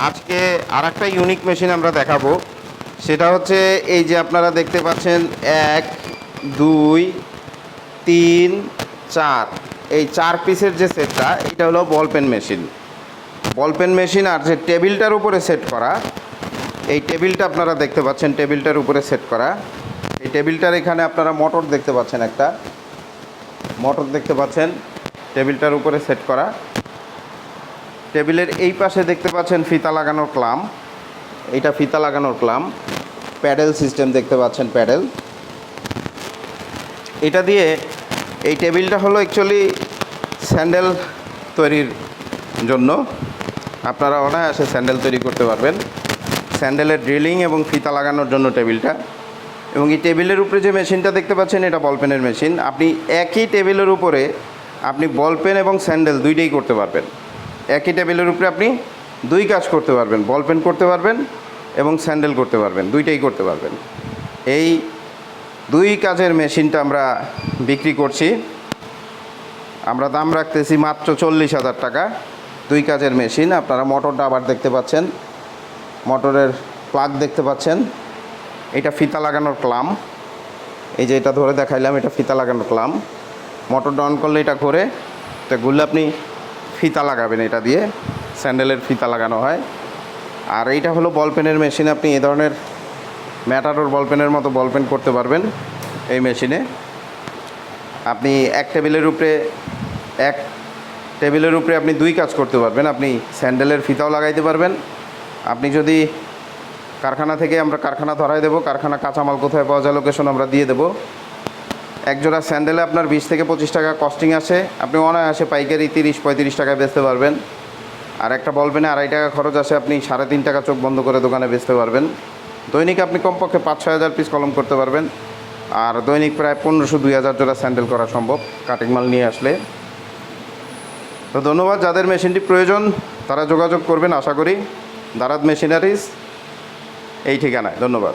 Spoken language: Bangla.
আজকে আর একটা ইউনিক মেশিন আমরা দেখাবো, সেটা হচ্ছে এই যে আপনারা দেখতে পাচ্ছেন 1 2 3 4, এই 4 পিসের যে সেটটা, এটা হলো ball pen machine. Ball pen machine আর যে টেবিলটার উপরে সেট করা, এই টেবিলটা আপনারা দেখতে পাচ্ছেন, টেবিলটার উপরে সেট করা। এই টেবিলটার এখানে আপনারা মোটর দেখতে পাচ্ছেন, একটা মোটর দেখতে পাচ্ছেন টেবিলটার উপরে সেট করা। টেবিলের এই পাশে দেখতে পাচ্ছেন ফিতা লাগানোর ক্লাম, এইটা ফিতা লাগানোর ক্লাম। প্যাডেল সিস্টেম দেখতে পাচ্ছেন, প্যাডেল। এটা দিয়ে এই টেবিলটা হলো অ্যাকচুয়ালি স্যান্ডেল তৈরির জন্য। আপনারা অনায়াসে স্যান্ডেল তৈরি করতে পারবেন, স্যান্ডেলের ড্রিলিং এবং ফিতা লাগানোর জন্য টেবিলটা। এবং এই টেবিলের উপরে যে মেশিনটা দেখতে পাচ্ছেন, এটা বল পেনের মেশিন। আপনি একই টেবিলের উপরে আপনি বল পেন এবং স্যান্ডেল দুইটাই করতে পারবেন। একই টেবিলের উপরে আপনি দুই কাজ করতে পারবেন, বল পেন করতে পারবেন এবং স্যান্ডেল করতে পারবেন, দুইটাই করতে পারবেন। এই দুই কাজের মেশিনটা আমরা বিক্রি করছি। আমরা দাম রাখতেছি মাত্র 40,000 টাকা, দুই কাজের মেশিন। আপনারা মোটরটা আবার দেখতে পাচ্ছেন, মোটরের প্লাগ দেখতে পাচ্ছেন। এটা ফিতা লাগানোর ক্লাম, এই যে এটা ধরে দেখাইলাম, এটা ফিতা লাগানোর ক্লাম। মোটরটা অন করলে এটা ঘুরে, এটা ঘুরলে আপনি ফিতা লাগাবেন, এটা দিয়ে স্যান্ডেলের ফিতা লাগানো হয়। আর এইটা হলো বল পেনের মেশিন। আপনি এই ধরনের ম্যাটাডোর বল পেনের মতো বল পেন করতে পারবেন এই মেশিনে। আপনি এক টেবিলের উপরে আপনি দুই কাজ করতে পারবেন। আপনি স্যান্ডেলের ফিতাও লাগাইতে পারবেন। আপনি যদি কারখানা থেকে, আমরা কারখানা ধরাই দেবো, কারখানা কাঁচামাল কোথায় পাওয়া যায় লোকেশন আমরা দিয়ে দেবো। একজোড়া স্যান্ডেলে আপনার 20 থেকে 25 টাকা কস্টিং আসে। আপনি অনায়াসে পাইকারি 30-35 টাকায় বেচতে পারবেন। আর একটা বল পেনে 2.5 টাকা খরচ আসে, আপনি 3.5 টাকা চোখ বন্ধ করে দোকানে বেচতে পারবেন। দৈনিক আপনি কমপক্ষে 5-6 হাজার পিস কলম করতে পারবেন। আর দৈনিক প্রায় 1500-2000 জোড়া স্যান্ডেল করা সম্ভব কাটিং মাল নিয়ে আসলে। তো ধন্যবাদ, যাদের মেশিনটি প্রয়োজন তারা যোগাযোগ করবেন আশা করি। দারাদ মেশিনারিজ, এই ঠিকানায়। ধন্যবাদ।